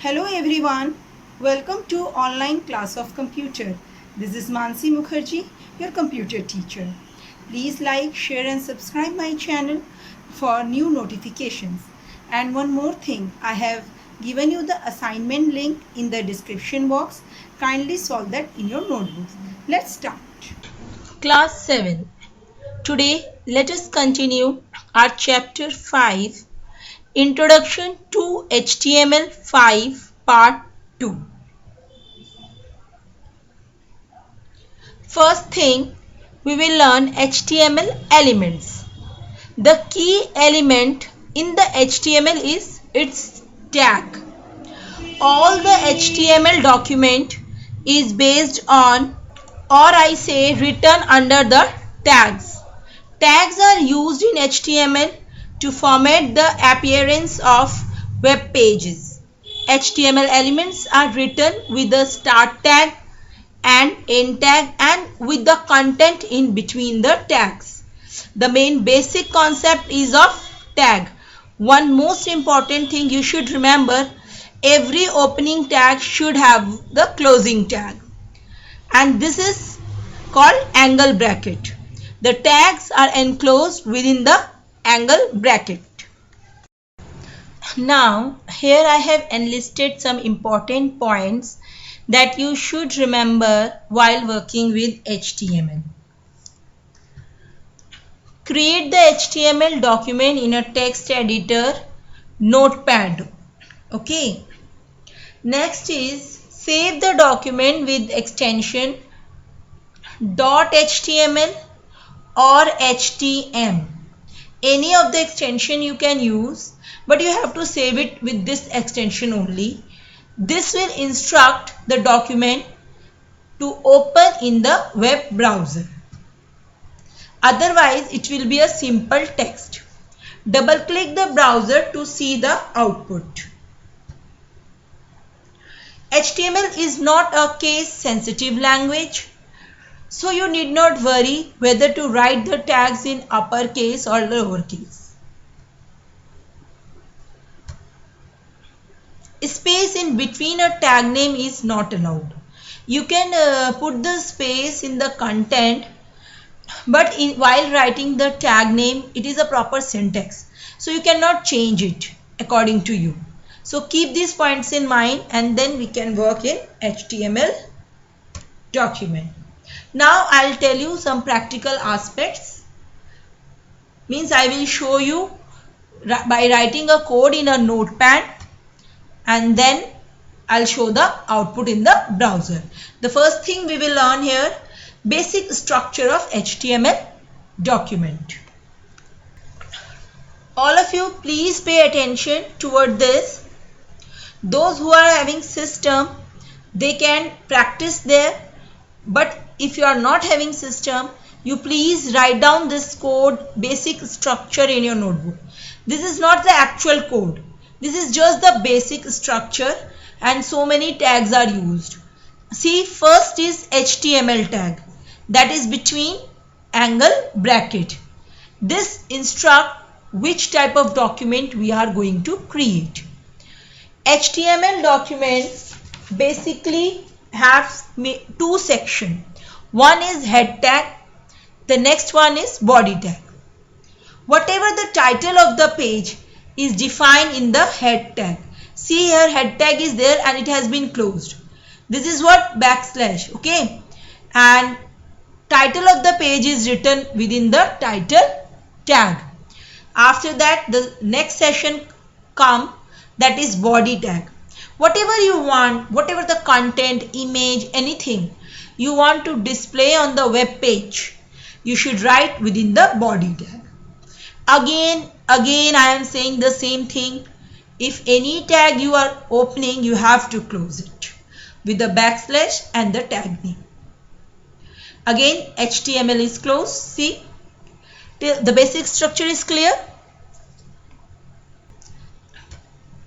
Hello everyone, welcome to online class of computer. This is Mansi Mukherjee, your computer teacher. Please like, share and subscribe my channel for new notifications. And one more thing, I have given you the assignment link in the description box. Kindly solve that in your notebooks. Let's start. Class 7. Today let us continue our chapter 5, Introduction to HTML5 Part 2. First thing, we will learn HTML elements. The key element in the HTML is its tag. All the HTML document is based on, or I say written under the tags. Tags are used in HTML to format the appearance of web pages. HTML elements are written with the start tag and end tag and with the content in between the tags. The main basic concept is of tag. One most important thing you should remember, every opening tag should have the closing tag. And this is called angle bracket. The tags are enclosed within the angle bracket. Now, here I have enlisted some important points that you should remember while working with HTML. Create the HTML document in a text editor, Notepad. Okay. Next is save the document with extension .html or htm. Any of the extension you can use, but you have to save it with this extension only. This will instruct the document to open in the web browser. Otherwise, it will be a simple text. Double click the browser to see the output. HTML is not a case sensitive language, so you need not worry whether to write the tags in uppercase or lowercase. Space in between a tag name is not allowed. You can put the space in the content, but while writing the tag name, it is a proper syntax. So you cannot change it according to you. So keep these points in mind and then we can work in HTML document. Now I'll tell you some practical aspects. Means I will show you by writing a code in a notepad and then I'll show the output in the browser. The first thing we will learn here, basic structure of HTML document. All of you please pay attention toward this. Those who are having system, they can practice there, but if you are not having system, you please write down this code, basic structure in your notebook. This is not the actual code. This is just the basic structure and so many tags are used. See, first is HTML tag, that is between angle bracket. This instructs which type of document we are going to create. HTML documents basically have two sections. One is head tag, the next one is body tag. Whatever the title of the page is defined in the head tag. See here, head tag is there and it has been closed. This is what backslash, okay? And title of the page is written within the title tag. After that, the next section comes, that is body tag. Whatever you want, whatever the content, image, anything you want to display on the web page, you should write within the body tag. Again I am saying the same thing. If any tag you are opening, you have to close it with the backslash and the tag name. Again, HTML is closed. See, the basic structure is clear.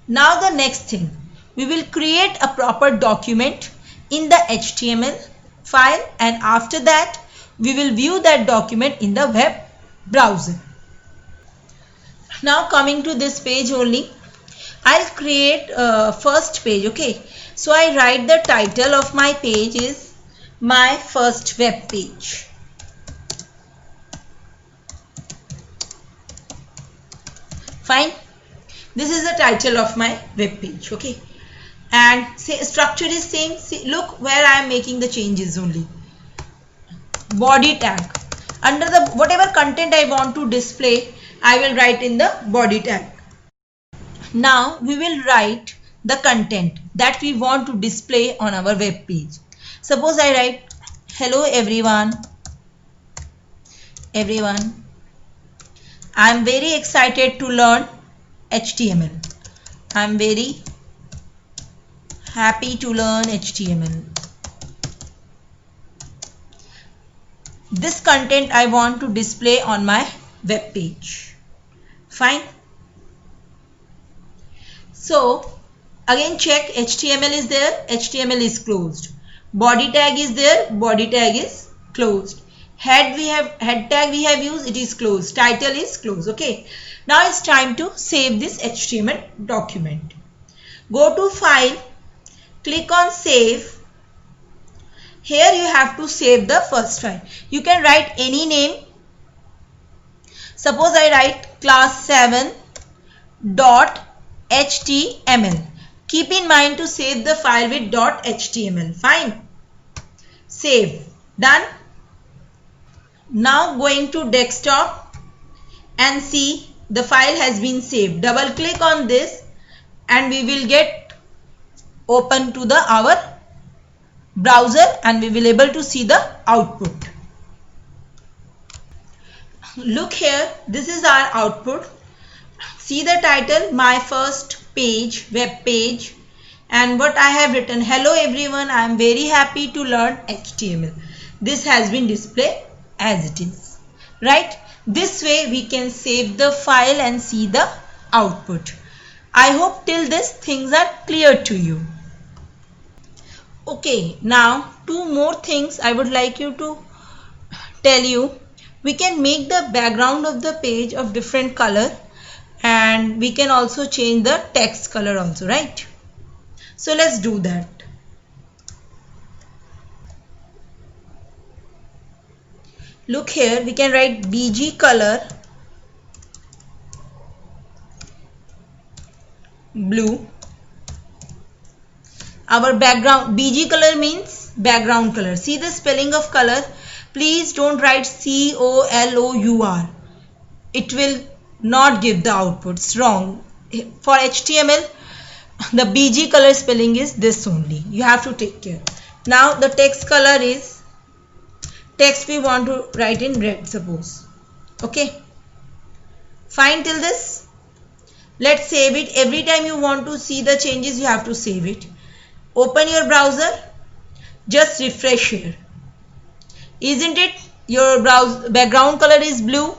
Now the next thing, we will create a proper document in the HTML file and after that we will view that document in the web browser. Now coming to this page only, I'll create first page. Okay, so I write the title of my page is my first web page. Fine, this is the title of my web page. Okay, and say structure is same. See, look where I am making the changes only. Body tag, under the whatever content I want to display, I will write in the body tag. Now we will write the content that we want to display on our web page. Suppose I write, hello everyone, I am very excited to learn HTML. I am very happy to learn HTML. This content I want to display on my web page. Fine. So again check, HTML is there, HTML is closed. Body tag is there, body tag is closed. Head tag we have used, it is closed. Title is closed. Okay. Now it's time to save this HTML document. Go to File, click on Save. Here you have to save the first file. You can write any name. Suppose I write class 7 dot HTML. Keep in mind to save the file with .html. Fine. Save. Done. Now going to desktop and see the file has been saved. Double click on this and we will get open to our browser and we will able to see the output. Look here, this is our output. See the title, my first page, web page, and what I have written, hello everyone, I am very happy to learn HTML. This has been displayed as it is, right? This way we can save the file and see the output. I hope till this things are clear to you. Okay, now two more things I would like you to tell you. We can make the background of the page of different color and we can also change the text color also, right? So let's do that. Look here, we can write BG color blue. Our background, BG color means background color. See the spelling of color. Please don't write COLOUR. It will not give the outputs. Wrong. For HTML, the BG color spelling is this only. You have to take care. Now the text color is, text we want to write in red, suppose. Okay. Fine till this. Let's save it. Every time you want to see the changes, you have to save it. Open your browser, just refresh here. Isn't it your background color is blue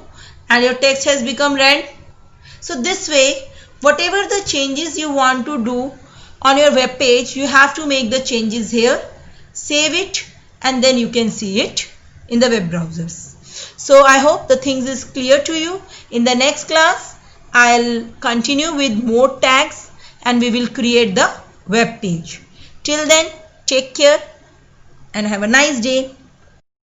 and your text has become red? So this way, whatever the changes you want to do on your web page, you have to make the changes here, save it, and then you can see it in the web browsers. So I hope the things is clear to you. In the next class, I'll continue with more tags and we will create the web page. Till then, take care and have a nice day.